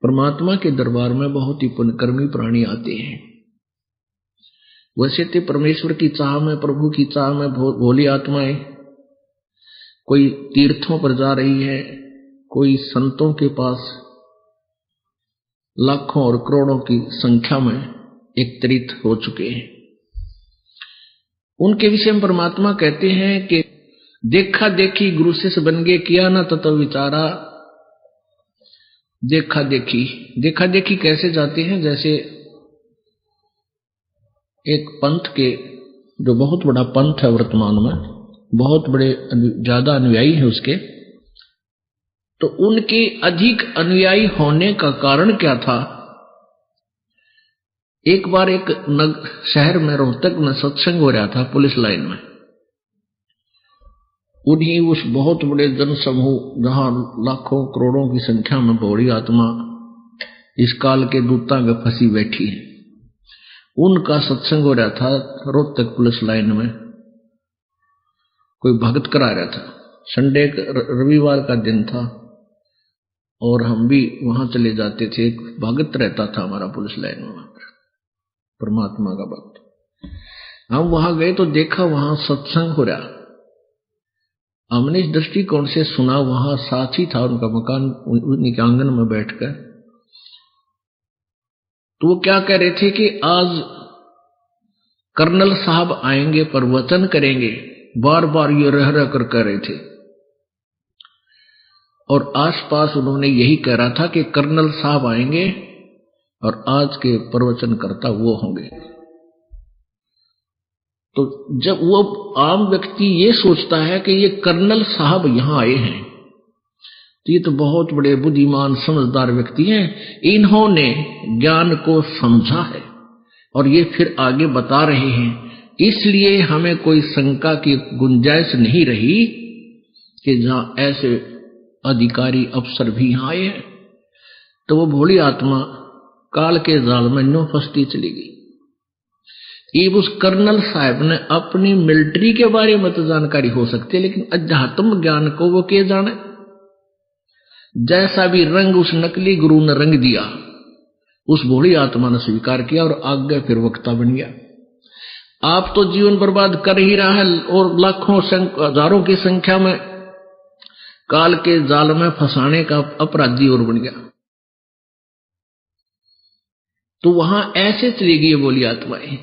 परमात्मा के दरबार में बहुत ही पुण्यकर्मी प्राणी आते हैं। वैसे तो परमेश्वर की चाह में, प्रभु की चाह में भोली आत्माएं कोई तीर्थों पर जा रही है, कोई संतों के पास लाखों और करोड़ों की संख्या में एकत्रित हो चुके हैं। उनके विषय में परमात्मा कहते हैं कि देखा देखी गुरु शिष्य बन गए, किया ना तत्व विचारा। देखा देखी कैसे जाते हैं? जैसे एक पंथ के, जो बहुत बड़ा पंथ है वर्तमान में, बहुत बड़े ज्यादा अनुयायी है उसके, तो उनके अधिक अनुयायी होने का कारण क्या था? एक बार एक शहर में, रोहतक में सत्संग हो रहा था पुलिस लाइन में। उन्हीं उस बहुत बड़े जन समूह, जहां लाखों करोड़ों की संख्या में भोली आत्मा इस काल के दूतां में फंसी बैठी है, उनका सत्संग हो रहा था रोहतक पुलिस लाइन में। कोई भगत करा रहा था, संडे रविवार का दिन था और हम भी वहां चले जाते थे। एक भगत रहता था हमारा पुलिस लाइन में, परमात्मा का भक्त। हम वहां गए तो देखा वहां सत्संग हो रहा। हमने इस दृष्टिकोण से सुना, वहां साथी था उनका मकान, उन्हीं के आंगन में बैठकर। तो वो क्या कह रहे थे कि आज कर्नल साहब आएंगे, प्रवचन करेंगे, बार बार ये रह रह कर कह रहे थे। और आसपास उन्होंने यही कह रहा था कि कर्नल साहब आएंगे और आज के प्रवचनकर्ता वो होंगे। तो जब वो आम व्यक्ति ये सोचता है कि ये कर्नल साहब यहां आए हैं, तो ये तो बहुत बड़े बुद्धिमान समझदार व्यक्ति हैं, इन्होंने ज्ञान को समझा है और ये फिर आगे बता रहे हैं। इसलिए हमें कोई शंका की गुंजाइश नहीं रही कि जहां ऐसे अधिकारी अफसर भी यहां आए हैं। तो वो भोली आत्मा काल के जाल में न्यों फंसती चली गई। ये उस कर्नल साहब ने अपनी मिलिट्री के बारे में तो जानकारी हो सकती है, लेकिन अध्यात्म ज्ञान को वो के जाने। जैसा भी रंग उस नकली गुरु ने रंग दिया, उस भोली आत्मा ने स्वीकार किया और आगे फिर वक्ता बन गया। आप तो जीवन बर्बाद कर ही रहा है और लाखों हजारों की संख्या में काल के जाल में फंसाने का अपराधी और बन गया। तो वहां ऐसे चली गई बोली आत्माएं।